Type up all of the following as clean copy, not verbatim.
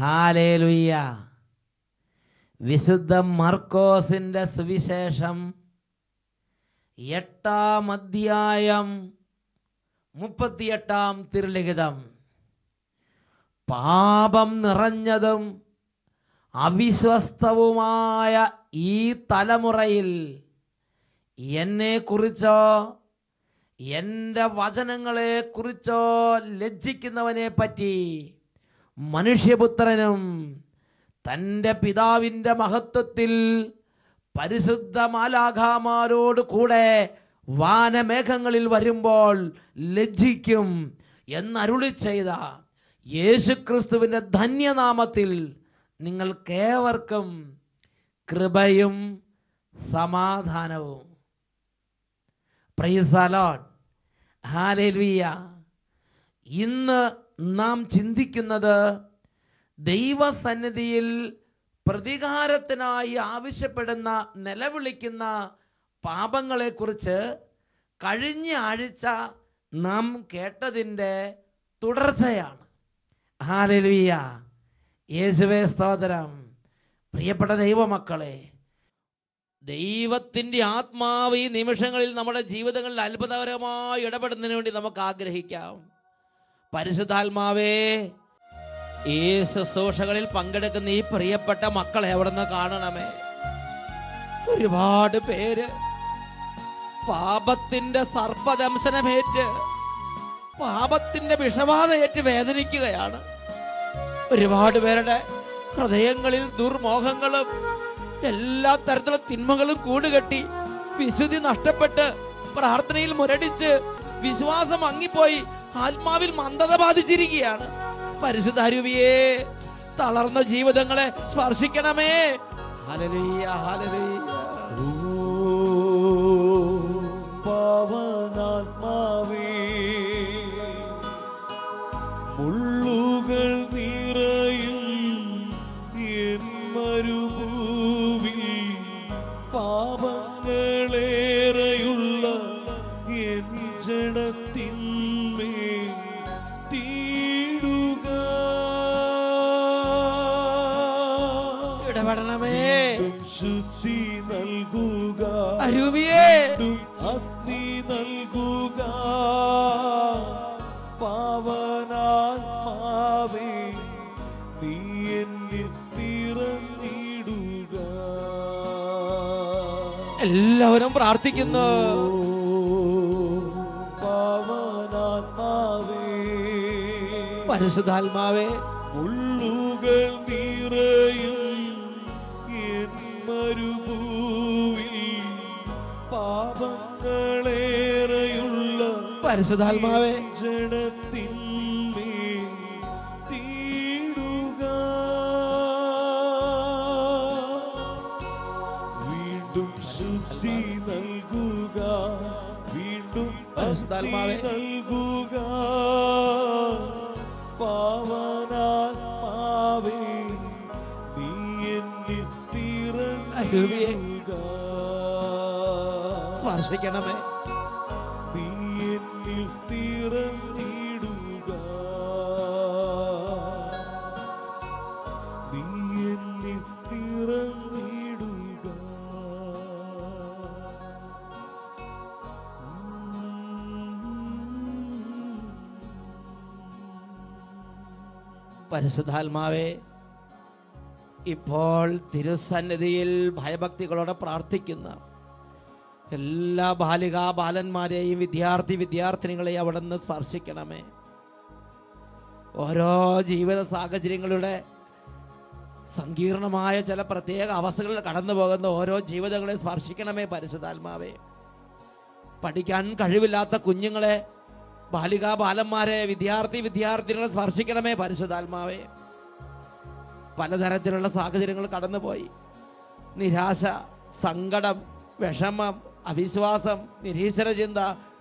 Hallelujah. വിശുദ്ധ മർക്കോസിന്റെ സുവിശേഷം 8-ാം അധ്യായം 38-ാം തിരുലിഖിതം. പാപം നിറഞ്ഞതും അവിശ്വസ്തവുമായ ഈ തലമുറയിൽ എന്നെക്കുറിച്ചോ എൻ്റെ വചനങ്ങളെക്കുറിച്ചോ ലജ്ജിക്കുന്നവനെ പറ്റി മനുഷ്യപുത്രനും തൻ്റെ പിതാവിൻ്റെ മഹത്വത്തിൽ പരിശുദ്ധ മാലാഖമാരോട് കൂടെ വാനമേഘങ്ങളിൽ വരുമ്പോൾ ലജ്ജിക്കും എന്നരുളി ചെയ്ത യേശുക്രിസ്തുവിൻ്റെ ധന്യനാമത്തിൽ നിങ്ങൾക്കേവർക്കും കൃപയും സമാധാനവും. Praise the Lord. ഹല്ലേലൂയ. ഇന്ന് നാം ചിന്തിക്കുന്നത് ദൈവസന്നിധിയിൽ പ്രതികാരത്തിനായി ആവശ്യപ്പെടുന്ന നിലവിളിക്കുന്ന പാപങ്ങളെക്കുറിച്ച് കഴിഞ്ഞ ആഴ്ച നാം കേട്ടതിൻ്റെ തുടർച്ചയാണ്. ഹല്ലേലൂയ. യേശുവേ സ്തോത്രം. പ്രിയപ്പെട്ട ദൈവമക്കളെ, ദൈവത്തിൻ്റെ ആത്മാവ് ഈ നിമിഷങ്ങളിൽ നമ്മുടെ ജീവിതങ്ങളിൽ അത്ഭുതകരമായി ഇടപെടുന്നതിന് വേണ്ടി നമുക്ക് ആഗ്രഹിക്കാം. പരിശുദ്ധാത്മാവേ, ഈ ശുശ്രൂഷകളിൽ പങ്കെടുക്കുന്ന ഈ പ്രിയപ്പെട്ട മക്കളെ അവിടുന്ന് കാണണമേ. ഒരുപാട് പേര് പാപത്തിന്റെ സർപ്പദംശനമേറ്റ് പാപത്തിന്റെ വിഷബാധയേറ്റ് വേദനിക്കുകയാണ്. ഒരുപാട് പേരുടെ ഹൃദയങ്ങളിൽ ദുർമോഹങ്ങളും എല്ലാ തരത്തിലുള്ള തിന്മകളും കൂടുകെട്ടി വിശുദ്ധി നഷ്ടപ്പെട്ട് പ്രാർത്ഥനയിൽ മുരടിച്ച് വിശ്വാസം മങ്ങിപ്പോയി ആത്മാവിൽ മന്ദത ബാധിച്ചിരിക്കുകയാണ്. പരിശുദ്ധാരൂപിയേ, തളർന്ന ജീവിതങ്ങളെ സ്പർശിക്കണമേ. Hallelujah, hallelujah. പാവനാത്മാവേ, മുള്ളുകൾ നിറയും എൻ മരുഭൂവിൽ പാപങ്ങളേറെയുള്ള എൻ ജഡത്തിന്മേൽ തീടുക. ഇടപെടണമേ. ശുദ്ധി നൽകുക. അരൂപിയേ, അഗ്നി നൽകുക. പാവനാത്മാവേ, നീ എന്നിൽ നിറഞ്ഞിടുക. എല്ലാവരും പ്രാർത്ഥിക്കുന്നു. പാവനാത്മാവേ, പരിശുദ്ധാത്മാവേ, മുള്ളുകൾ നിറയും എൻ മരുഭൂവിൽ പാപങ്ങളേറെയുള്ള പരിശുദ്ധാത്മാവേ, ജഡത്തിന്മേൽ തീടുക. വീണ്ടും ശുദ്ധി നൽകുക. വീണ്ടും പരിശുദ്ധാത്മാവേ, നൽകുക. പാവനാത്മാവേ, നീ എന്നിൽ നിറഞ്ഞിടുക. സ്പർശിക്കണമേ. നീ എന്നിൽ നിറഞ്ഞിടുക. നീ എന്നിൽ നിറഞ്ഞിടുക. പരിശുദ്ധാത്മാവേ, ഇപ്പോൾ തിരുസന്നിധിയിൽ ഭയഭക്തികളോടെ പ്രാർത്ഥിക്കുന്ന എല്ലാ ബാലികാ ബാലന്മാരെയും വിദ്യാർത്ഥിനികളെയും അവിടുന്ന് സ്പർശിക്കണമേ. ഓരോ ജീവിത സാഹചര്യങ്ങളുടെ സങ്കീർണമായ ചില പ്രത്യേക അവസ്ഥകളിൽ കടന്നു പോകുന്ന ഓരോ ജീവിതങ്ങളെ സ്പർശിക്കണമേ. പരിശുദ്ധാത്മാവേ, പഠിക്കാൻ കഴിവില്ലാത്ത കുഞ്ഞുങ്ങളെ, ബാലികാ ബാലന്മാരെ, വിദ്യാർത്ഥിനികളെ സ്പർശിക്കണമേ. പരിശുദ്ധാത്മാവേ, പലതരത്തിലുള്ള സാഹചര്യങ്ങൾ കടന്നുപോയി നിരാശ, സങ്കടം, വിഷമം, അവിശ്വാസം, നിരീശ്വര ചിന്ത,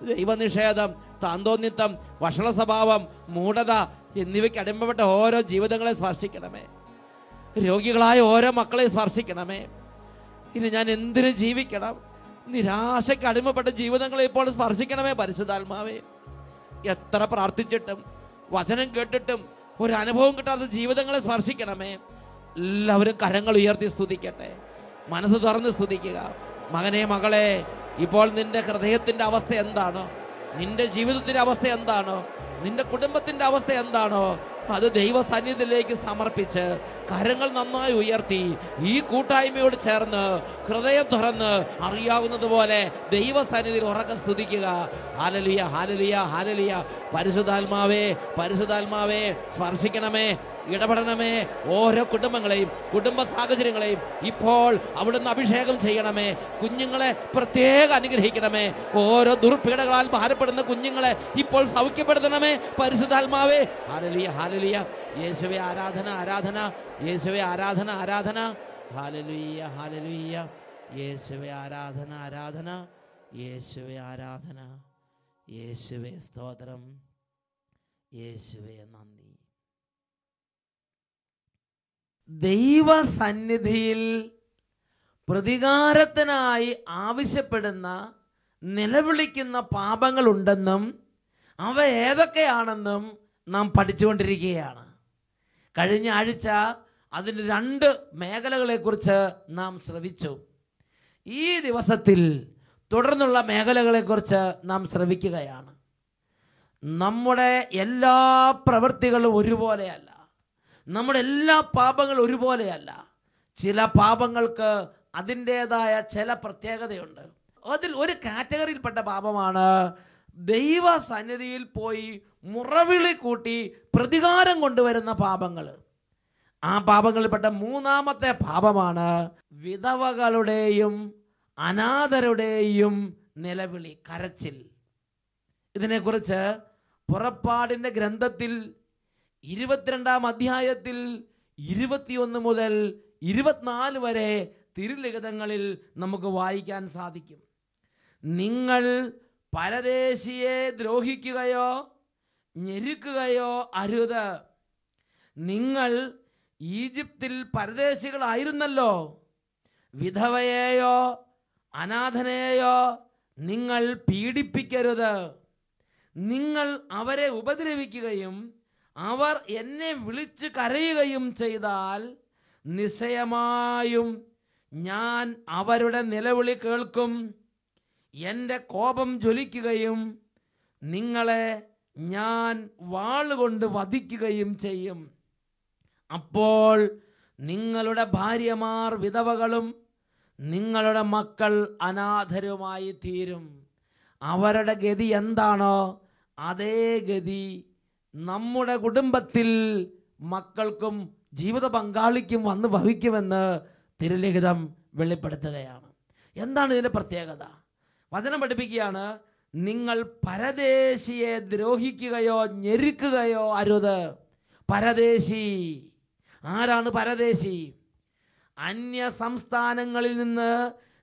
ദൈവനിഷേധം, താന്തോന്നിത്വം, വഷള സ്വഭാവം, മൂഢത എന്നിവയ്ക്ക് അടിമപ്പെട്ട ഓരോ ജീവിതങ്ങളെ സ്പർശിക്കണമേ. രോഗികളായ ഓരോ മക്കളെ സ്പർശിക്കണമേ. ഇനി ഞാൻ എന്തിനു ജീവിക്കണം? നിരാശയ്ക്ക് അടിമപ്പെട്ട ജീവിതങ്ങളെ ഇപ്പോൾ സ്പർശിക്കണമേ. പരിശുദ്ധാത്മാവേ, എത്ര പ്രാർത്ഥിച്ചിട്ടും വചനം കേട്ടിട്ടും ഒരു അനുഭവം കിട്ടാത്ത ജീവിതങ്ങളെ സ്പർശിക്കണമേ. എല്ലാവരും കരങ്ങൾ ഉയർത്തി സ്തുതിക്കട്ടെ, മനസ്സ് തുറന്ന് സ്തുതിക്കുക. മകനെ, മകളെ, ഇപ്പോൾ നിന്റെ ഹൃദയത്തിന്റെ അവസ്ഥ എന്താണോ, നിന്റെ ജീവിതത്തിന്റെ അവസ്ഥ എന്താണോ, നിന്റെ കുടുംബത്തിന്റെ അവസ്ഥ എന്താണോ, അത് ദൈവസന്നിധിയിലേക്ക് സമർപ്പിച്ച് കരങ്ങൾ നന്നായി ഉയർത്തി ഈ കൂട്ടായ്മയോട് ചേർന്ന് ഹൃദയം തുറന്ന് അറിയാവുന്നതുപോലെ ദൈവസന്നിധിയിൽ ഉറക്കെ സ്തുതിക്കുക. ഹല്ലേലൂയ, ഹല്ലേലൂയ, ഹല്ലേലൂയ. പരിശുദ്ധാത്മാവേ, പരിശുദ്ധാത്മാവേ, സ്പർശിക്കണമേ, ഇടപെടണമേ. ഓരോ കുടുംബങ്ങളെയും കുടുംബ സാഹചര്യങ്ങളെയും ഇപ്പോൾ അവിടുന്ന് അഭിഷേകം ചെയ്യണമേ. കുഞ്ഞുങ്ങളെ പ്രത്യേകം അനുഗ്രഹിക്കണമേ. ഓരോ ദുർപീഡകളാൽ ഭാരപ്പെടുന്ന കുഞ്ഞുങ്ങളെ ഇപ്പോൾ സൗഖ്യപ്പെടുത്തണമേ പരിശുദ്ധാത്മാവേ. ഹല്ലേലൂയ, ഹല്ലേലൂയ. യേശുവേ ആരാധന, ആരാധന. യേശുവേ ആരാധന, ആരാധന. ഹല്ലേലൂയ, ഹല്ലേലൂയ. യേശുവേ ആരാധന, ആരാധന. യേശുവേ ആരാധന. യേശുവേ സ്തോത്രം. യേശുവേ നന്ദി. ദൈവസന്നിധിയിൽ പ്രതികാരത്തിനായി ആവശ്യപ്പെടുന്ന നിലവിളിക്കുന്ന പാപങ്ങളുണ്ടെന്നും അവ ഏതൊക്കെയാണെന്നും നാം പഠിച്ചുകൊണ്ടിരിക്കുകയാണ്. കഴിഞ്ഞ ആഴ്ച അതിന് 2 മേഖലകളെക്കുറിച്ച് നാം ശ്രവിച്ചു. ഈ ദിവസത്തിൽ തുടർന്നുള്ള മേഖലകളെക്കുറിച്ച് നാം ശ്രവിക്കുകയാണ്. നമ്മുടെ എല്ലാ പ്രവൃത്തികളും ഒരുപോലെയല്ല, നമ്മുടെ എല്ലാ പാപങ്ങളും ഒരുപോലെയല്ല. ചില പാപങ്ങൾക്ക് അതിൻ്റേതായ ചില പ്രത്യേകതയുണ്ട്. അതിൽ ഒരു കാറ്റഗറിയിൽപ്പെട്ട പാപമാണ് ദൈവസന്നിധിയിൽ പോയി മുറവിളി കൂട്ടി പ്രതികാരം കൊണ്ടുവരുന്ന പാപങ്ങൾ. ആ പാപങ്ങളിൽപ്പെട്ട 3ാമത്തെ പാപമാണ് വിധവകളുടെയും അനാഥരുടെയും നിലവിളി, കരച്ചിൽ. ഇതിനെക്കുറിച്ച് പുറപ്പാടിൻ്റെ ഗ്രന്ഥത്തിൽ 22-ാം അധ്യായത്തിൽ 21 മുതൽ 24 വരെ തിരുലിഖിതങ്ങളിൽ നമുക്ക് വായിക്കാൻ സാധിക്കും. നിങ്ങൾ പരദേശിയെ ദ്രോഹിക്കുകയോ ഞെരുക്കുകയോ അരുത്. നിങ്ങൾ ഈജിപ്തിൽ പരദേശികളായിരുന്നല്ലോ. വിധവയെയോ അനാഥനെയോ നിങ്ങൾ പീഡിപ്പിക്കരുത്. നിങ്ങൾ അവരെ ഉപദ്രവിക്കുകയും അവർ എന്നെ വിളിച്ച് കരയുകയും ചെയ്താൽ നിശ്ചയമായും ഞാൻ അവരുടെ നിലവിളി കേൾക്കും. എൻ്റെ കോപം ജ്വലിക്കുകയും നിങ്ങളെ ഞാൻ വാളുകൊണ്ട് വധിക്കുകയും ചെയ്യും. അപ്പോൾ നിങ്ങളുടെ ഭാര്യമാർ വിധവകളും നിങ്ങളുടെ മക്കൾ അനാഥരുമായി തീരും. അവരുടെ ഗതി എന്താണോ അതേ ഗതി നമ്മുടെ കുടുംബത്തിൽ മക്കൾക്കും ജീവിത പങ്കാളിക്കും വന്ന് ഭവിക്കുമെന്ന് തിരുലിഖിതം വെളിപ്പെടുത്തുകയാണ്. എന്താണ് ഇതിൻ്റെ പ്രത്യേകത? വചനം പഠിപ്പിക്കുകയാണ്, നിങ്ങൾ പരദേശിയെ ദ്രോഹിക്കുകയോ ഞെരുക്കുകയോ അരുത്. പരദേശി ആരാണ്? പരദേശി അന്യ സംസ്ഥാനങ്ങളിൽ നിന്ന്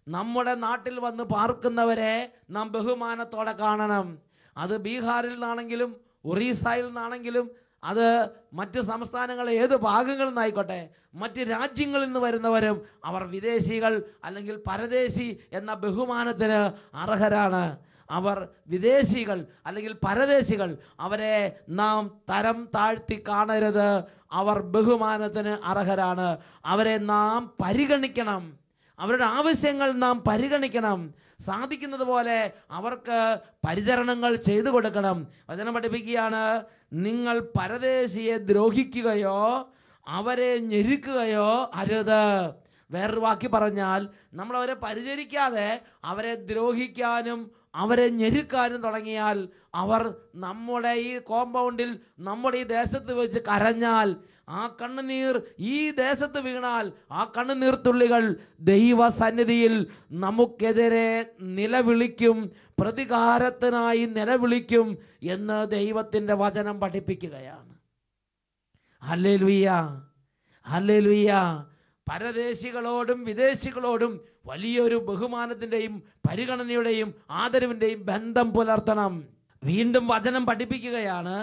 നമ്മുടെ നാട്ടിൽ വന്ന് പാർക്കുന്നവരെ നാം ബഹുമാനത്തോടെ കാണണം. അത് ബീഹാറിൽ നിന്നാണെങ്കിലും ഒറീസയിൽ നിന്നാണെങ്കിലും അത് മറ്റ് സംസ്ഥാനങ്ങളെ ഏത് ഭാഗങ്ങളിൽ നിന്നായിക്കോട്ടെ, മറ്റ് രാജ്യങ്ങളിൽ നിന്ന് വരുന്നവരും അവർ വിദേശികൾ അല്ലെങ്കിൽ പരദേശി എന്ന ബഹുമാനത്തിന് അർഹരാണ്. അവർ വിദേശികൾ അല്ലെങ്കിൽ പരദേശികൾ, അവരെ നാം തരം താഴ്ത്തി കാണരുത്. അവർ ബഹുമാനത്തിന് അർഹരാണ്. അവരെ നാം പരിഗണിക്കണം. അവരുടെ ആവശ്യങ്ങൾ നാം പരിഗണിക്കണം. സാധിക്കുന്നത് പോലെ അവർക്ക് പരിചരണങ്ങൾ ചെയ്തു കൊടുക്കണം. വചനം പഠിപ്പിക്കുകയാണ്, നിങ്ങൾ പരദേശിയെ ദ്രോഹിക്കുകയോ അവരെ ഞെരുക്കുകയോ അരുത്. വേറൊരു വാക്കി പറഞ്ഞാൽ, നമ്മളവരെ പരിചരിക്കാതെ അവരെ ദ്രോഹിക്കാനും അവരെ ഞെരുക്കാനും തുടങ്ങിയാൽ, അവർ നമ്മുടെ ഈ കോമ്പൗണ്ടിൽ നമ്മുടെ ഈ ദേശത്ത് വെച്ച് കരഞ്ഞാൽ, ആ കണ്ണുനീർ ഈ ദേശത്ത് വീണാൽ, ആ കണ്ണുനീർ തുള്ളികൾ ദൈവസന്നിധിയിൽ നമുക്കെതിരെ നിലവിളിക്കും, പ്രതികാരത്തിനായി നിലവിളിക്കും എന്ന് ദൈവത്തിൻ്റെ വചനം പഠിപ്പിക്കുകയാണ്. Hallelujah, hallelujah. പരദേശികളോടും വിദേശികളോടും വലിയൊരു ബഹുമാനത്തിൻ്റെയും പരിഗണനയുടെയും ആദരവിൻ്റെയും ബന്ധം പുലർത്തണം. വീണ്ടും വചനം പഠിപ്പിക്കുകയാണ്,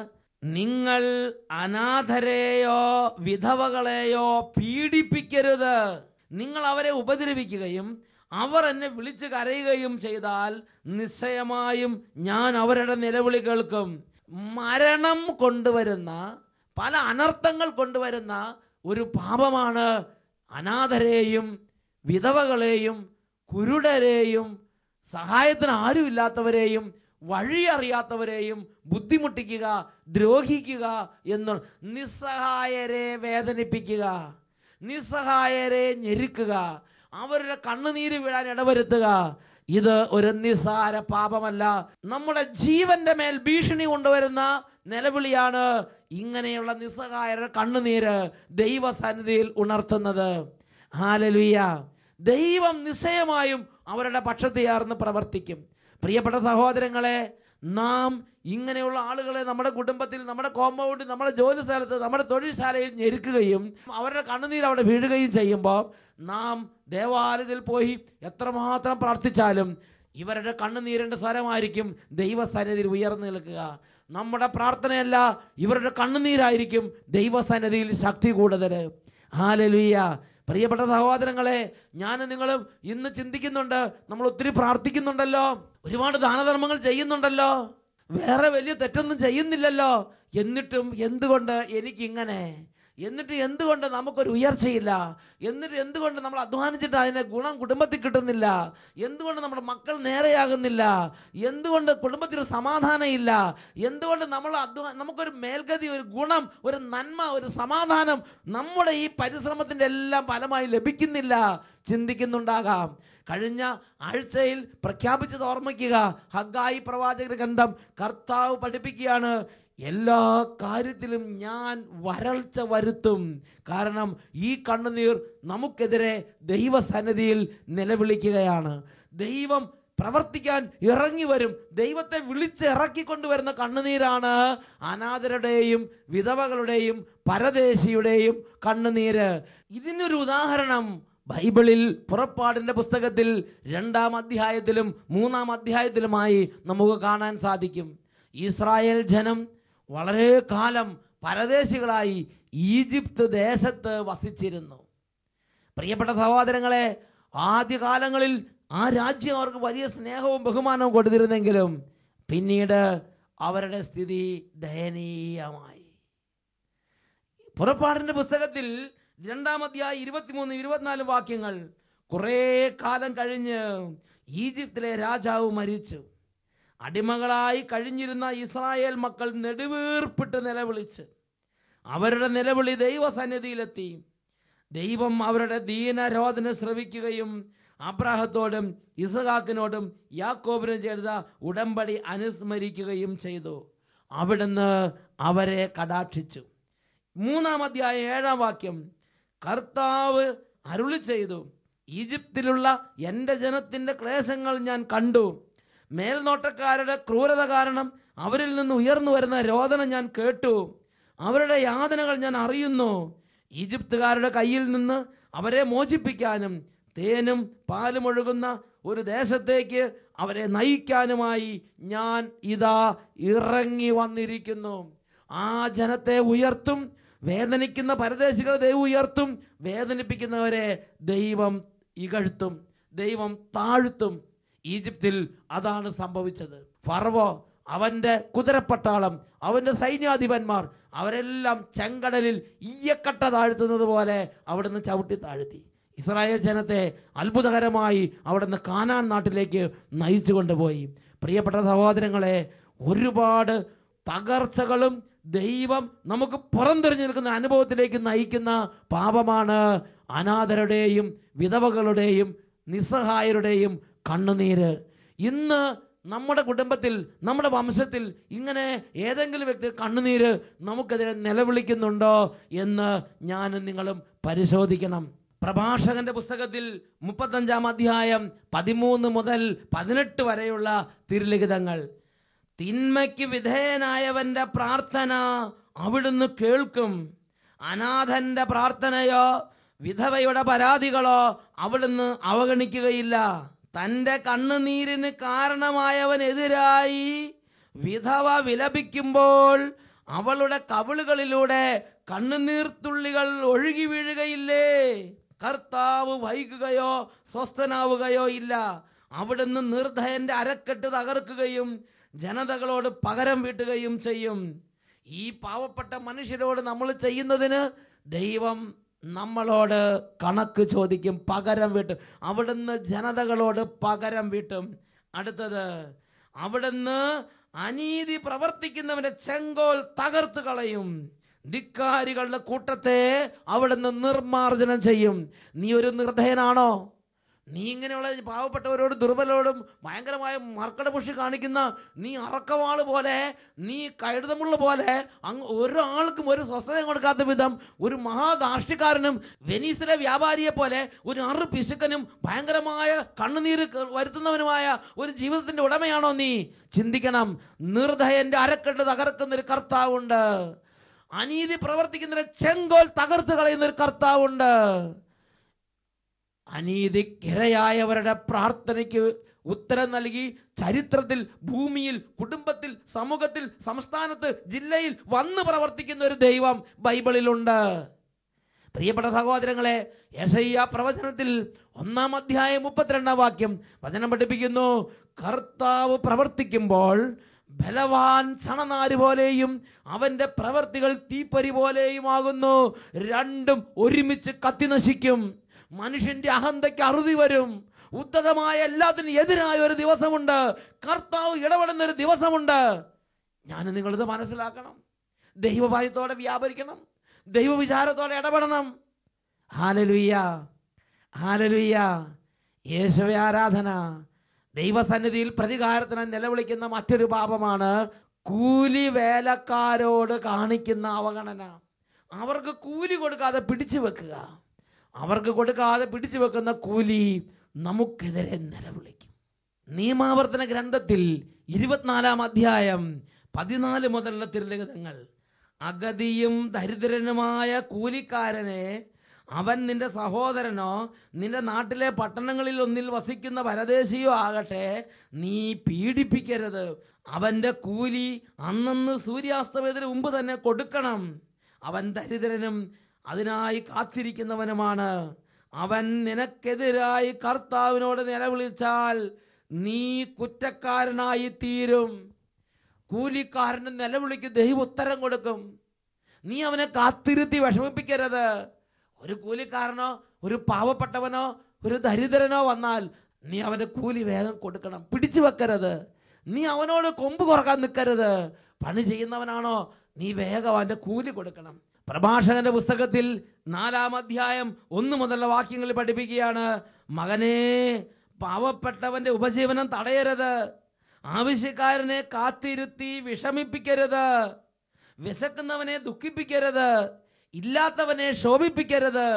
നിങ്ങൾ അനാഥരെയോ വിധവകളെയോ പീഡിപ്പിക്കരുത്. നിങ്ങൾ അവരെ ഉപദ്രവിക്കുകയും അവർ എന്നെ വിളിച്ച് കരയുകയും ചെയ്താൽ നിശ്ചയമായും ഞാൻ അവരുടെ നിലവിളി കേൾക്കും. മരണം കൊണ്ടുവരുന്ന പല അനർത്ഥങ്ങൾ കൊണ്ടുവരുന്ന ഒരു പാപമാണ് അനാഥരെയും വിധവകളെയും കുരുടരെയും സഹായത്തിന് ആരുമില്ലാത്തവരെയും വഴി അറിയാത്തവരെയും ബുദ്ധിമുട്ടിക്കുക, ദ്രോഹിക്കുക എന്ന്, നിസ്സഹായരെ വേദനിപ്പിക്കുക, നിസ്സഹായരെ ഞെരുക്കുക, അവരുടെ കണ്ണുനീര് വീഴാൻ ഇടവരുത്തുക. ഇത് ഒരു നിസ്സാര പാപമല്ല. നമ്മുടെ ജീവന്റെ മേൽ ഭീഷണി കൊണ്ടുവരുന്ന നിലവിളിയാണ് ഇങ്ങനെയുള്ള നിസ്സഹായരുടെ കണ്ണുനീര് ദൈവസന്നിധിയിൽ ഉണർത്തുന്നത്. ഹല്ലേലൂയ. ദൈവം നിശ്ചയമായും അവരുടെ പക്ഷത്ത് ചേർന്ന് പ്രവർത്തിക്കും. പ്രിയപ്പെട്ട സഹോദരങ്ങളെ, നാം ഇങ്ങനെയുള്ള ആളുകളെ നമ്മുടെ കുടുംബത്തിൽ, നമ്മുടെ കോമ്പൗണ്ടിൽ, നമ്മുടെ ജോലി സ്ഥലത്ത്, നമ്മുടെ തൊഴിൽശാലയിൽ ഞെരുക്കുകയും അവരുടെ കണ്ണുനീർ അവിടെ വീഴുകയും ചെയ്യുമ്പോൾ നാം ദേവാലയത്തിൽ പോയി എത്രമാത്രം പ്രാർത്ഥിച്ചാലും ഇവരുടെ കണ്ണുനീരിൻ്റെ സ്വരമായിരിക്കും ദൈവസന്നിധിയിൽ ഉയർന്നു നിൽക്കുക. നമ്മുടെ പ്രാർത്ഥനയല്ല, ഇവരുടെ കണ്ണുനീരായിരിക്കും ദൈവസന്നിധിയിൽ ശക്തി കൂടുതൽ. ഹല്ലേലൂയ. പ്രിയപ്പെട്ട സഹോദരങ്ങളെ, ഞാനും നിങ്ങളും ഇന്ന് ചിന്തിക്കുന്നുണ്ട്, നമ്മൾ ഒത്തിരി പ്രാർത്ഥിക്കുന്നുണ്ടല്ലോ, ഒരുപാട് ദാനധർമ്മങ്ങൾ ചെയ്യുന്നുണ്ടല്ലോ, വേറെ വലിയ തെറ്റൊന്നും ചെയ്യുന്നില്ലല്ലോ, എന്നിട്ടും എന്തുകൊണ്ട് എനിക്കിങ്ങനെ, എന്നിട്ട് എന്തുകൊണ്ട് നമുക്കൊരു ഉയർച്ചയില്ല, എന്നിട്ട് എന്തുകൊണ്ട് നമ്മൾ അധ്വാനിച്ചിട്ട് അതിൻ്റെ ഗുണം കുടുംബത്തിൽ കിട്ടുന്നില്ല, എന്തുകൊണ്ട് നമ്മുടെ മക്കൾ നേരെയാകുന്നില്ല, എന്തുകൊണ്ട് കുടുംബത്തിൽ ഒരു സമാധാനം ഇല്ല, എന്തുകൊണ്ട് നമുക്കൊരു മേൽഗതി, ഒരു ഗുണം, ഒരു നന്മ, ഒരു സമാധാനം നമ്മുടെ ഈ പരിശ്രമത്തിൻ്റെ എല്ലാം ഫലമായി ലഭിക്കുന്നില്ല ചിന്തിക്കുന്നുണ്ടാകാം. കഴിഞ്ഞ ആഴ്ചയിൽ പ്രഖ്യാപിച്ചത് ഓർമ്മിക്കുക. ഹഗ്ഗായി പ്രവാചകന്റെ ഗ്രന്ഥം കർത്താവ് പഠിപ്പിക്കുകയാണ്, എല്ലാ കാര്യത്തിലും ഞാൻ വരൾച്ച വരുത്തും. കാരണം ഈ കണ്ണുനീർ നമുക്കെതിരെ ദൈവസന്നിധിയിൽ നിലവിളിക്കുകയാണ്. ദൈവം പ്രവർത്തിക്കാൻ ഇറങ്ങി വരും. ദൈവത്തെ വിളിച്ച് ഇറക്കിക്കൊണ്ടുവരുന്ന കണ്ണുനീരാണ് അനാഥരുടെയും വിധവകളുടെയും പരദേശിയുടെയും കണ്ണുനീര്. ഇതിനൊരു ഉദാഹരണം ബൈബിളിൽ പുറപ്പാടിൻ്റെ പുസ്തകത്തിൽ 2-ാം അധ്യായത്തിലും 3-ാം അധ്യായത്തിലുമായി നമുക്ക് കാണാൻ സാധിക്കും. ഇസ്രായേൽ ജനം വളരെ കാലം പരദേശികളായി ഈജിപ്ത് ദേശത്ത് വസിച്ചിരുന്നു. പ്രിയപ്പെട്ട സഹോദരങ്ങളെ, ആദ്യകാലങ്ങളിൽ ആ രാജ്യം അവർക്ക് വലിയ സ്നേഹവും ബഹുമാനവും കൊടുത്തിരുന്നെങ്കിലും പിന്നീട് അവരുടെ സ്ഥിതി ദയനീയമായി. പുറപ്പാടിൻ്റെ പുസ്തകത്തിൽ 2-ാം അധ്യായം 23-24 വാക്യങ്ങൾ, കുറേ കാലം കഴിഞ്ഞ് ഈജിപ്തിലെ രാജാവ് മരിച്ചു. അടിമകളായി കഴിഞ്ഞിരുന്ന ഇസ്രായേൽ മക്കൾ നെടുവീർപ്പിട്ട് നിലവിളിച്ച് അവരുടെ നിലവിളി ദൈവസന്നിധിയിലെത്തി. ദൈവം അവരുടെ ദീനരോധന ശ്രവിക്കുകയും അബ്രാഹത്തോടും ഇസഹാക്കിനോടും യാക്കോബിനും ചെയ്ത ഉടമ്പടി അനുസ്മരിക്കുകയും ചെയ്തു. അവിടുന്ന് അവരെ കടാക്ഷിച്ചു. 3-ാം അധ്യായം 7-ാം വാക്യം, കർത്താവ് അരുളി ചെയ്തു, ഈജിപ്തിലുള്ള എൻ്റെ ജനത്തിൻ്റെ ക്ലേശങ്ങൾ ഞാൻ കണ്ടു. മേൽനോട്ടക്കാരുടെ ക്രൂരത കാരണം അവരിൽ നിന്ന് ഉയർന്നു വരുന്ന രോദന ഞാൻ കേട്ടു. അവരുടെ യാതനകൾ ഞാൻ അറിയുന്നു. ഈജിപ്തുകാരുടെ കയ്യിൽ നിന്ന് അവരെ മോചിപ്പിക്കാനും തേനും പാലും ഒഴുകുന്ന ഒരു ദേശത്തേക്ക് അവരെ നയിക്കാനുമായി ഞാൻ ഇതാ ഇറങ്ങി വന്നിരിക്കുന്നു. ആ ജനത്തെ ഉയർത്തും. വേദനിക്കുന്ന പരദേശികളെ ദൈവം ഉയർത്തും. വേദനിപ്പിക്കുന്നവരെ ദൈവം ഇകഴ്ത്തും, ദൈവം താഴ്ത്തും. ഈജിപ്തിൽ അതാണ് സംഭവിച്ചത്. ഫറവോ, അവൻ്റെ കുതിരപ്പട്ടാളം, അവൻ്റെ സൈന്യാധിപന്മാർ അവരെല്ലാം ചെങ്കടലിൽ ഈയക്കട്ട താഴ്ത്തുന്നത് പോലെ അവിടുന്ന് ചവിട്ടി താഴ്ത്തി ഇസ്രായേൽ ജനത്തെ അത്ഭുതകരമായി അവിടുന്ന് കാനാൻ നാട്ടിലേക്ക് നയിച്ചു കൊണ്ടുപോയി. പ്രിയപ്പെട്ട സഹോദരങ്ങളെ, ഒരുപാട് തകർച്ചകളും ദൈവം നമുക്ക് പുറംതിരിഞ്ഞു നിൽക്കുന്ന അനുഭവത്തിലേക്ക് നയിക്കുന്ന പാപമാണ് അനാഥരുടെയും വിധവകളുടെയും നിസ്സഹായരുടെയും കണ്ണുനീര്. ഇന്ന് നമ്മുടെ കുടുംബത്തിൽ, നമ്മുടെ വംശത്തിൽ ഇങ്ങനെ ഏതെങ്കിലും വ്യക്തി കണ്ണുനീര് നമുക്കെതിരെ നിലവിളിക്കുന്നുണ്ടോ എന്ന് ഞാനും നിങ്ങളും പരിശോധിക്കണം. പ്രഭാഷകന്റെ പുസ്തകത്തിൽ 35-ാം അധ്യായം 13 മുതൽ 18 വരെയുള്ള തിരുലിഖിതങ്ങൾ, തിന്മയ്ക്ക് വിധേയനായവന്റെ പ്രാർത്ഥന അവിടുന്ന് കേൾക്കും, അനാഥന്റെ പ്രാർത്ഥനയോ വിധവയുടെ പരാതികളോ അവിടുന്ന് അവഗണിക്കുകയില്ല. തൻ്റെ കണ്ണുനീരിന് കാരണമായവനെതിരായി വിധവ വിലപിക്കുമ്പോൾ അവളുടെ കവിളുകളിലൂടെ കണ്ണുനീർത്തുള്ളികൾ ഒഴുകി വീഴുകയില്ലേ? കർത്താവ് വൈകുകയോ സ്വസ്ഥനാവുകയോ ഇല്ല. അവിടുന്ന് നിർദ്ധയന്റെ അരക്കെട്ട് തകർക്കുകയും ജനതകളോട് പകരം വീട്ടുകയും ചെയ്യും. ഈ പാവപ്പെട്ട മനുഷ്യരോട് നമ്മൾ ചെയ്യുന്നതിന് ദൈവം നമ്മളോട് കണക്ക് ചോദിക്കും, പകരം വീട്ടും. അവിടുന്ന് ജനതകളോട് പകരം വീട്ടും. അടുത്തത്, അവിടുന്ന് അനീതി പ്രവർത്തിക്കുന്നവന്റെ ചെങ്കോൽ തകർത്ത് കളയും. ധിക്കാരികളുടെ കൂട്ടത്തെ അവിടുന്ന് നിർമാർജനം ചെയ്യും. നീ ഒരു നിർദ്ധയനാണോ? നീ ഇങ്ങനെയുള്ള പാവപ്പെട്ടവരോട്, ദുർബലോടും ഭയങ്കരമായ മർക്കടപുഷി കാണിക്കുന്ന നീ അറക്കവാള് പോലെ, നീ കഴുതമുള്ള പോലെ, ഒരാൾക്കും ഒരു സ്വസ്ഥത കൊടുക്കാത്ത വിധം ഒരു മഹാദാഷ്ടിക്കാരനും വെനീസിലെ വ്യാപാരിയെ പോലെ ഒരു പിശുക്കനും ഭയങ്കരമായ കണ്ണുനീര് വരുത്തുന്നവനുമായ ഒരു ജീവിതത്തിന്റെ ഉടമയാണോ നീ? ചിന്തിക്കണം. നിർദ്ധയന്റെ അരക്കെട്ട് തകർക്കുന്ന ഒരു കർത്താവുണ്ട്. അനീതി പ്രവർത്തിക്കുന്നതിന് ചെങ്കോൽ തകർത്ത് കളയുന്ന ഒരു കർത്താവുണ്ട്. അനീതിക്കിരയായവരുടെ പ്രാർത്ഥനയ്ക്ക് ഉത്തരം നൽകി ചരിത്രത്തിൽ, ഭൂമിയിൽ, കുടുംബത്തിൽ, സമൂഹത്തിൽ, സംസ്ഥാനത്ത്, ജില്ലയിൽ വന്ന് പ്രവർത്തിക്കുന്ന ഒരു ദൈവം ബൈബിളിലുണ്ട്. പ്രിയപ്പെട്ട സഹോദരങ്ങളെ, യെശയ്യാ പ്രവചനത്തിൽ 1-ാം അധ്യായം 32-ാം വാക്യം വചനം പഠിപ്പിക്കുന്നു, കർത്താവ് പ്രവർത്തിക്കുമ്പോൾ ബലവാൻ ചണനാര് പോലെയും അവന്റെ പ്രവർത്തികൾ തീപ്പരി പോലെയുമാകുന്നു. രണ്ടും ഒരുമിച്ച് കത്തി നശിക്കും. മനുഷ്യന്റെ അഹന്തയ്ക്ക് അറുതി വരും. ഉദ്ധതമായ എല്ലാത്തിനും എതിരായ ഒരു ദിവസമുണ്ട്. കർത്താവ് ഇടപെടുന്ന ഒരു ദിവസമുണ്ട്. ഞാൻ നിങ്ങളിത് മനസ്സിലാക്കണം. ദൈവഭയത്തോടെ വ്യാപരിക്കണം. ദൈവവിചാരത്തോടെ ഇടപെടണം. ഹല്ലേലൂയ, ഹല്ലേലൂയ. യേശുവേ ആരാധന. ദൈവസന്നിധിയിൽ പ്രതികാരത്തിനായി നിലവിളിക്കുന്ന മറ്റൊരു പാപമാണ് കൂലി വേലക്കാരോട് കാണിക്കുന്ന അവഗണന. അവർക്ക് കൂലി കൊടുക്കാതെ പിടിച്ചു വെക്കുക. അവർക്ക് കൊടുക്കാതെ പിടിച്ചു വെക്കുന്ന കൂലി നമുക്കെതിരെ നിലവിളിക്കും. നിയമാവർത്തന ഗ്രന്ഥത്തിൽ 24-ാം അധ്യായം 14 മുതലുള്ള തിരുലിഖിതങ്ങൾ, അഗതിയും ദരിദ്രനുമായ കൂലിക്കാരനെ, അവൻ നിന്റെ സഹോദരനോ നിന്റെ നാട്ടിലെ പട്ടണങ്ങളിൽ ഒന്നിൽ വസിക്കുന്ന പരദേശിയോ ആകട്ടെ, നീ പീഡിപ്പിക്കരുത്. അവൻ്റെ കൂലി അന്നന്ന് സൂര്യാസ്തമയത്തിന് മുമ്പ് തന്നെ കൊടുക്കണം. അവൻ ദരിദ്രനും അതിനായി കാത്തിരിക്കുന്നവനുമാണ്. അവൻ നിനക്കെതിരായി കർത്താവിനോട് നിലവിളിച്ചാൽ നീ കുറ്റക്കാരനായി തീരും. കൂലിക്കാരന് നിലവിളിക്ക് ദൈവം ഉത്തരം കൊടുക്കും. നീ അവനെ കാത്തിരുത്തി വിഷമിപ്പിക്കരുത്. ഒരു കൂലിക്കാരനോ ഒരു പാവപ്പെട്ടവനോ ഒരു ദരിദ്രനോ വന്നാൽ നീ അവൻ്റെ കൂലി വേഗം കൊടുക്കണം. പിടിച്ചു വെക്കരുത്. നീ അവനോട് കൊമ്പ് കുറക്കാൻ നിൽക്കരുത്. പണി ചെയ്യുന്നവനാണോ, നീ വേഗം അവൻ്റെ കൂലി കൊടുക്കണം. പ്രഭാഷകന്റെ പുസ്തകത്തിൽ 4-ാം അധ്യായം 1 മുതലുള്ള വാക്യങ്ങളിൽ പഠിപ്പിക്കുകയാണ്, മകനെ, പാവപ്പെട്ടവന്റെ ഉപജീവനം തടയരുത്. ആവശ്യക്കാരനെ കാത്തിരുത്തി വിഷമിപ്പിക്കരുത്. വിശക്കുന്നവനെ ദുഃഖിപ്പിക്കരുത്. ഇല്ലാത്തവനെ ശോഭിപ്പിക്കരുത്.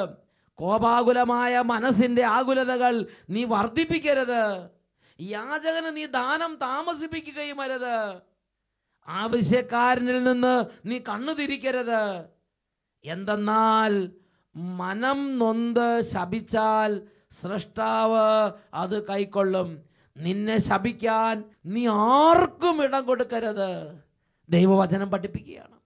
കോപാകുലമായ മനസ്സിന്റെ ആകുലതകൾ നീ വർദ്ധിപ്പിക്കരുത്. യാചകന് നീ ദാനം താമസിപ്പിക്കുകയും അരുത്. ആവശ്യക്കാരനിൽ നിന്ന് നീ കണ്ണുതിരിക്കരുത്. എന്തെന്നാൽ മനം നൊന്ത് ശപിച്ചാൽ സൃഷ്ടാവ് അത് കൈക്കൊള്ളും. നിന്നെ ശപിക്കാൻ നീ ആർക്കും ഇടം കൊടുക്കരുത്. ദൈവവചനം പഠിപ്പിക്കുകയാണ്.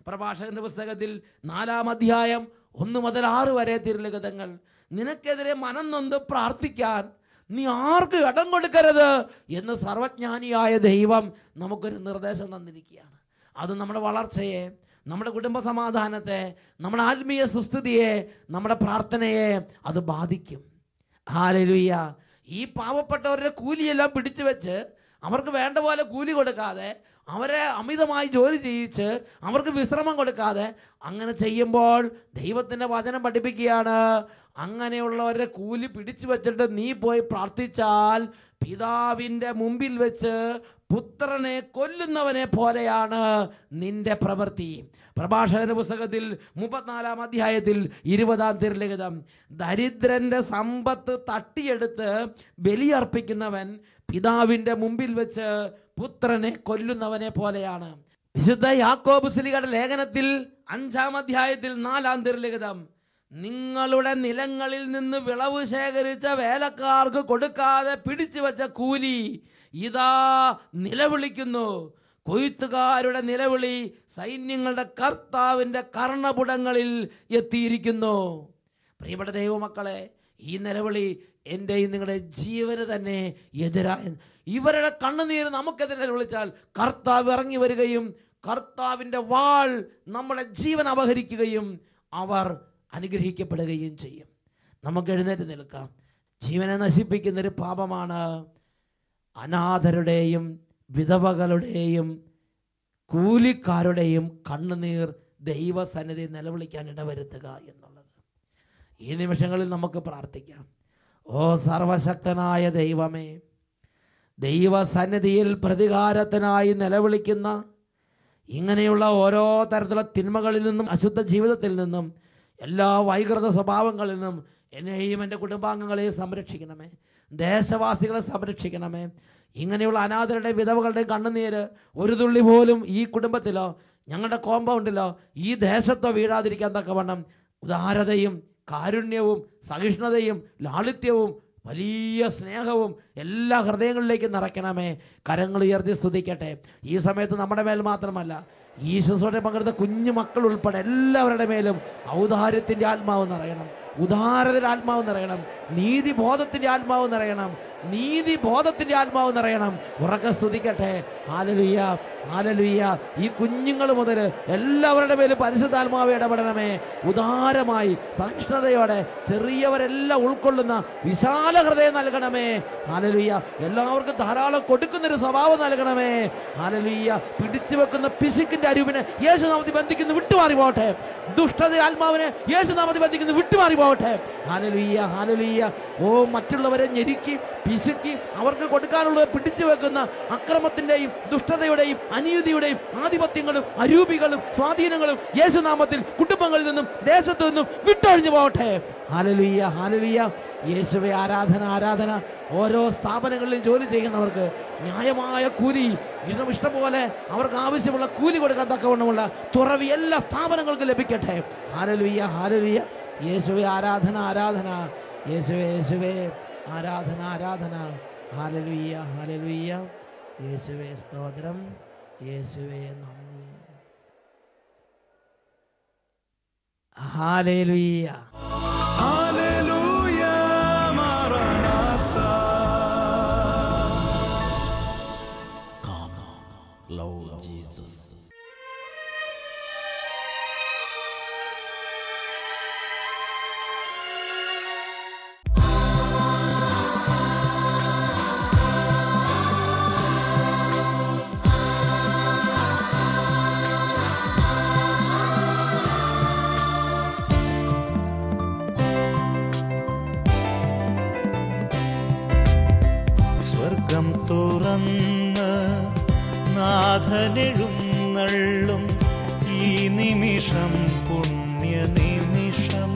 പ്രഭാഷകന്റെ പുസ്തകത്തിൽ 4-ാം അധ്യായം 1 മുതൽ 6 വരെ തിരുലിഖിതങ്ങൾ, നിനക്കെതിരെ മനം നൊന്ത് പ്രാർത്ഥിക്കാൻ നീ ആർക്കും ഇടം കൊടുക്കരുത് എന്ന് സർവജ്ഞാനിയായ ദൈവം നമുക്കൊരു നിർദ്ദേശം തന്നിരിക്കുകയാണ്. അത് നമ്മുടെ വളർച്ചയെ, നമ്മുടെ കുടുംബ സമാധാനത്തെ, നമ്മുടെ ആത്മീയ സുസ്ഥിതിയെ, നമ്മുടെ പ്രാർത്ഥനയെ അത് ബാധിക്കും. ഹല്ലേലൂയ. ഈ പാവപ്പെട്ടവരുടെ കൂലിയെല്ലാം പിടിച്ചു വെച്ച് അവർക്ക് വേണ്ട പോലെ കൂലി കൊടുക്കാതെ, അവരെ അമിതമായി ജോലി ചെയ്യിച്ച് അവർക്ക് വിശ്രമം കൊടുക്കാതെ അങ്ങനെ ചെയ്യുമ്പോൾ ദൈവത്തിൻ്റെ വചനം പഠിപ്പിക്കുകയാണ്, അങ്ങനെയുള്ളവരുടെ കൂലി പിടിച്ചു വെച്ചിട്ട് നീ പോയി പ്രാർത്ഥിച്ചാൽ പിതാവിൻ്റെ മുമ്പിൽ വെച്ച് പുത്രനെ കൊല്ലുന്നവനെ പോലെയാണ് നിന്റെ പ്രവൃത്തി. പ്രഭാഷകന്റെ പുസ്തകത്തിൽ 34-ാം അധ്യായത്തിൽ 20-ാം തിരുലിഖിതം, ദരിദ്രന്റെ സമ്പത്ത് തട്ടിയെടുത്ത് ബലിയർപ്പിക്കുന്നവൻ പിതാവിൻ്റെ മുമ്പിൽ വെച്ച് പുത്രനെ കൊല്ലുന്നവനെ പോലെയാണ്. വിശുദ്ധ യാക്കോബ് ശ്ലീഹയുടെ ലേഖനത്തിൽ 5-ാം അധ്യായത്തിൽ 4-ാം തിരുലിഖിതം, നിങ്ങളുടെ നിലങ്ങളിൽ നിന്ന് വിളവ് ശേഖരിച്ച വേലക്കാർക്ക് കൊടുക്കാതെ പിടിച്ചു വെച്ച കൂലി ഇതാ നിലവിളിക്കുന്നു. കൊയ്ത്തുകാരുടെ നിലവിളി സൈന്യങ്ങളുടെ കർത്താവിൻ്റെ കർണപുടങ്ങളിൽ എത്തിയിരിക്കുന്നു. പ്രിയപ്പെട്ട ദൈവമക്കളെ, ഈ നിലവിളി എൻ്റെയും നിങ്ങളുടെ ജീവന് തന്നെ എതിരായ, ഇവരുടെ കണ്ണുനീര് നമുക്കെതിരെ വിളിച്ചാൽ കർത്താവ് ഇറങ്ങി വരികയും കർത്താവിൻ്റെ വാൾ നമ്മുടെ ജീവൻ അപഹരിക്കുകയും അവർ അനുഗ്രഹിക്കപ്പെടുകയും ചെയ്യും. നമുക്ക് എഴുന്നേറ്റ് നിൽക്കാം. ജീവനെ നശിപ്പിക്കുന്നൊരു പാപമാണ് അനാഥരുടെയും വിധവകളുടെയും കൂലിക്കാരുടെയും കണ്ണുനീർ ദൈവസന്നിധി നിലവിളിക്കാൻ ഇടവരുത്തുക എന്നുള്ളത്. ഈ നിമിഷങ്ങളിൽ നമുക്ക് പ്രാർത്ഥിക്കാം. ഓ സർവശക്തനായ ദൈവമേ, ദൈവസന്നിധിയിൽ പ്രതികാരത്തിനായി നിലവിളിക്കുന്ന ഇങ്ങനെയുള്ള ഓരോ തരത്തിലുള്ള തിന്മകളിൽ നിന്നും, അശുദ്ധ ജീവിതത്തിൽ നിന്നും, എല്ലാ വൈകൃത സ്വഭാവങ്ങളിൽ നിന്നും എന്നെയും എൻ്റെ കുടുംബാംഗങ്ങളെയും സംരക്ഷിക്കണമേ. ദേശവാസികളെ സംരക്ഷിക്കണമേ. ഇങ്ങനെയുള്ള അനാഥരുടെ വിധവകളുടെയും കണ്ണുനീര് ഒരു തുള്ളി പോലും ഈ കുടുംബത്തിലോ ഞങ്ങളുടെ കോമ്പൗണ്ടിലോ ഈ ദേശത്തോ വീഴാതിരിക്കാൻ തക്കവണ്ണം ഉദാരതയും കാരുണ്യവും സഹിഷ്ണുതയും ലാളിത്യവും വലിയ സ്നേഹവും എല്ലാ ഹൃദയങ്ങളിലേക്കും നിറയ്ക്കണമേ. കരങ്ങൾ ഉയർത്തി സ്തുതിക്കട്ടെ. ഈ സമയത്ത് നമ്മുടെ മേൽ മാത്രമല്ല, ഈ ശുശ്രൂഷയിൽ പങ്കെടുത്ത കുഞ്ഞു മക്കൾ ഉൾപ്പെടെ എല്ലാവരുടെ മേലും ഔദാര്യത്തിൻ്റെ ആത്മാവ് നിറയണം, ഉദാരതയുടെ ആത്മാവ് നിറയണം, നീതിബോധത്തിൻ്റെ ആത്മാവ് നിറയണം, നീതിബോധത്തിൻ്റെ ആത്മാവ് നിറയണം. ഉറക്കെ സ്തുതിക്കട്ടെ. ഹല്ലേലൂയ, ഹല്ലേലൂയ. ഈ കുഞ്ഞുങ്ങൾ മുതൽ എല്ലാവരുടെ മേലും പരിശുദ്ധാത്മാവ് ഇടപെടണമേ. ഉദാരമായി സഹിഷ്ണുതയോടെ ചെറിയവരെല്ലാം ഉൾക്കൊള്ളുന്ന വിശാല ഹൃദയം നൽകണമേ. ഹല്ലേലൂയ. എല്ലാവർക്കും ധാരാളം കൊടുക്കുന്നൊരു സ്വഭാവം നൽകണമേ. ഹല്ലേലൂയ. പിടിച്ചു വെക്കുന്ന പിശുക്കിന്റെ അരുവിനെ യേശുനാമത്തിൽ ബന്ധിക്കുന്നു, വിട്ടുമാറി പോകട്ടെ. ദുഷ്ടത ആത്മാവിനെ യേശുനാമത്തിൽ ബന്ധിക്കുന്നു, വിട്ടുമാറി പോകട്ടെ. Hallelujah, hallelujah. ഓ, മറ്റുള്ളവരെ ഞെരുക്കി പിശുക്കി അവർക്ക് കൊടുക്കാനുള്ളത് പിടിച്ചു വെക്കുന്ന അക്രമത്തിൻ്റെയും ദുഷ്ടതയുടെയും അനീതിയുടെയും ആധിപത്യങ്ങളും അരൂപികളും സ്വാധീനങ്ങളും യേശുനാമത്തിൽ കുടുംബങ്ങളിൽ നിന്നും ദേശത്തു നിന്നും വിട്ടൊഴിഞ്ഞു പോകട്ടെ. ഹല്ലേലൂയ, ഹല്ലേലൂയ. യേശുവേ, ആരാധന, ആരാധന. ഓരോ സ്ഥാപനങ്ങളിലും ജോലി ചെയ്യുന്നവർക്ക് ന്യായമായ കൂലി, ഇഷ്ടംപോലെ അവർക്ക് ആവശ്യമുള്ള കൂലി കൊടുക്കാൻ തക്കവണ്ണമുള്ള തുറവി എല്ലാ സ്ഥാപനങ്ങൾക്കും ലഭിക്കട്ടെ. ഹല്ലേലൂയ, ഹല്ലേലൂയ. യേശുവേ, ആരാധന, ആരാധന. യേശുവേ, യേശുവേ, ആരാധന, ആരാധന. ഹല്ലേലൂയ, ഹല്ലേലൂയ. യേശുവേ സ്തോത്രം, യേശുവേ നന്ദി. ഹല്ലേലൂയ, ഹല്ലേലൂയ, മാറാനാഥാ. Come, Lord Jesus. സ്വർഗം തുറന്ന് നാഥനെഴുന്നള്ളും ഈ നിമിഷം പുണ്യ നിമിഷം,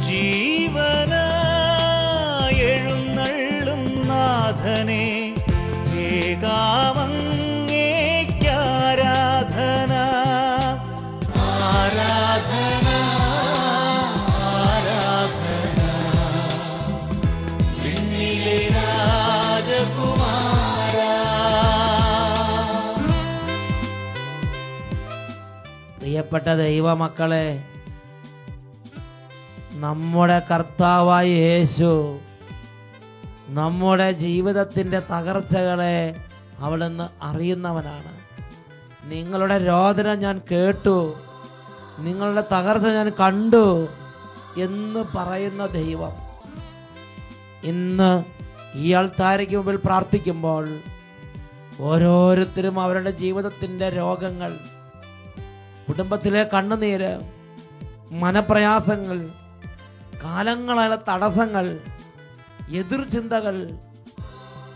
ജീവനായെഴുന്നള്ളും നാഥനെ ഏകാമങ്ങേക്കാരാധന, ആരാധന, ആരാധന. വിണ്ണിലെ രാജകുമാരാ. പ്രിയപ്പെട്ട ദൈവമക്കളെ, നമ്മുടെ കർത്താവായ യേശു നമ്മുടെ ജീവിതത്തിൻ്റെ തകർച്ചകളെ അവിടുന്ന് അറിയുന്നവനാണ്. നിങ്ങളുടെ രോദനം ഞാൻ കേട്ടു, നിങ്ങളുടെ തകർച്ച ഞാൻ കണ്ടു എന്ന് പറയുന്ന ദൈവം ഇന്ന് ഈ ആൾത്താരയ്ക്ക് മുമ്പിൽ പ്രാർത്ഥിക്കുമ്പോൾ ഓരോരുത്തരും അവരുടെ ജീവിതത്തിൻ്റെ രോഗങ്ങൾ, കുടുംബത്തിലെ കണ്ണുനീര്, മനപ്രയാസങ്ങൾ, കാലങ്ങളായ തടസ്സങ്ങൾ, എതിർചിന്തകൾ,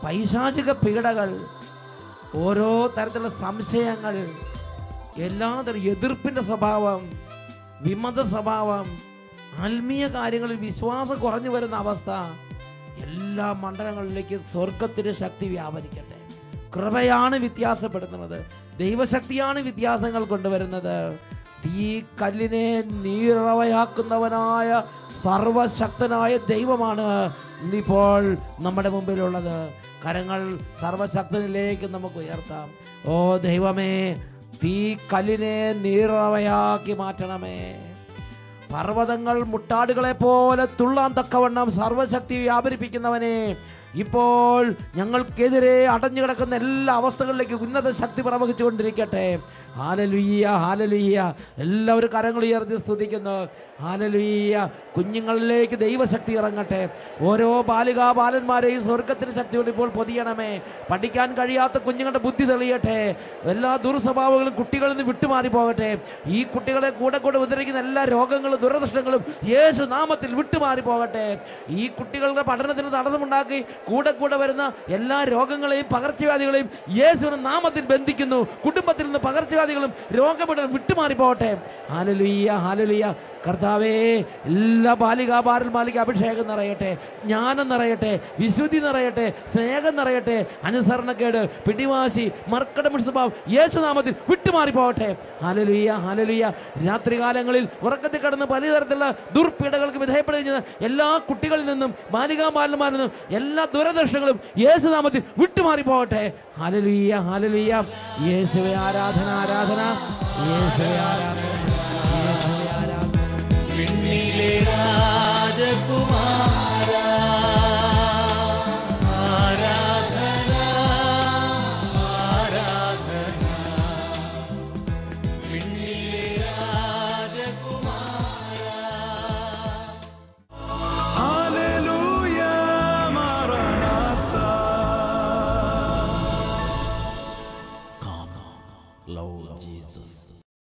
പൈശാചിക പീഡകൾ, ഓരോ തരത്തിലുള്ള സംശയങ്ങൾ, എല്ലാതരം എതിർപ്പിൻ്റെ സ്വഭാവം, വിമത സ്വഭാവം, ആത്മീയ കാര്യങ്ങളിൽ വിശ്വാസം കുറഞ്ഞു വരുന്ന അവസ്ഥ, എല്ലാ മണ്ഡലങ്ങളിലേക്ക് സ്വർഗത്തിൻ്റെ ശക്തി വ്യാപരിക്കട്ടെ. കൃപയാണ് വ്യത്യാസപ്പെടുത്തുന്നത്, ദൈവശക്തിയാണ് വ്യത്യാസങ്ങൾ കൊണ്ടുവരുന്നത്. തീ കല്ലിനെ നീറവയാക്കുന്നവനായ സർവശക്തനായ ദൈവമാണ് ഇപ്പോൾ നമ്മുടെ മുമ്പിലുള്ളത്. കരങ്ങൾ സർവശക്തനിലേക്ക് നമുക്ക് ഉയർത്താം. ഓ ദൈവമേ, തീ കല്ലിനെ നീറവയാക്കി മാറ്റണമേ. പർവ്വതങ്ങൾ മുട്ടാടുകളെ പോലെ തുള്ളാൻ തക്കവണ്ണം സർവശക്തി വ്യാപരിപ്പിക്കുന്നവനെ, ഇപ്പോൾ ഞങ്ങൾക്കെതിരെ അടഞ്ഞു കിടക്കുന്ന എല്ലാ അവസ്ഥകളിലേക്ക് ഉന്നത ശക്തി പ്രവഹിച്ചുകൊണ്ടിരിക്കട്ടെ. Hallelujah, hallelujah. എല്ലാവരും കരങ്ങൾ ഉയർത്തി സ്തുതിക്കുന്നു. ഹല്ലേലൂയ. കുഞ്ഞുങ്ങളിലേക്ക് ദൈവശക്തി ഇറങ്ങട്ടെ. ഓരോ ബാലികാ ബാലന്മാരെയും സ്വർഗത്തിന് ശക്തി കൊണ്ട് ഇപ്പോൾ പൊതിയണമേ. പഠിക്കാൻ കഴിയാത്ത കുഞ്ഞുങ്ങളുടെ ബുദ്ധി തെളിയട്ടെ. എല്ലാ ദുർസ്വഭാവങ്ങളും കുട്ടികളിൽ നിന്ന് വിട്ടുമാറി പോകട്ടെ. ഈ കുട്ടികളെ കൂടെ ഉപദ്രവിക്കുന്ന എല്ലാ രോഗങ്ങളും ദുരദൃഷ്ടങ്ങളും യേശു നാമത്തിൽ വിട്ടുമാറി പോകട്ടെ. ഈ കുട്ടികളുടെ പഠനത്തിന് തടസ്സമുണ്ടാക്കി കൂടെ വരുന്ന എല്ലാ രോഗങ്ങളെയും പകർച്ചവ്യാധികളെയും യേശുവിന്റെ നാമത്തിൽ ബന്ധിക്കുന്നു. കുടുംബത്തിൽ നിന്ന് പകർച്ചവ്യാധികളും രോഗങ്ങളും വിട്ടുമാറി പോകട്ടെ. Hallelujah, hallelujah. കർത്താവേ, എല്ലാ ബാലികാ ബാലന്മാർക്ക് അഭിഷേകം നിറയട്ടെ, ജ്ഞാനം നിറയട്ടെ, വിശുദ്ധി നിറയട്ടെ, സ്നേഹം നിറയട്ടെ. അനുസരണക്കേട്, പിടിവാശി, മർക്കട സ്വഭാവം യേശുനാമത്തിൽ വിട്ടുമാറി പോകട്ടെ. Hallelujah, hallelujah. രാത്രികാലങ്ങളിൽ ഉറക്കത്തിൽ കിടന്ന് പലതരത്തിലുള്ള ദുർപീഡകൾക്ക് വിധേയപ്പെടുന്ന എല്ലാ കുട്ടികളിൽ നിന്നും ബാലികാ ബാലന്മാരിൽ നിന്നും എല്ലാ ദുരദർശനങ്ങളും യേശുനാമത്തിൽ വിട്ടുമാറി പോകട്ടെ. ഹല്ലേലൂയ, ഹല്ലേലൂയ. യേശുവേ ആരാധന, ആരാധന, യേശുവേ ആരാധന.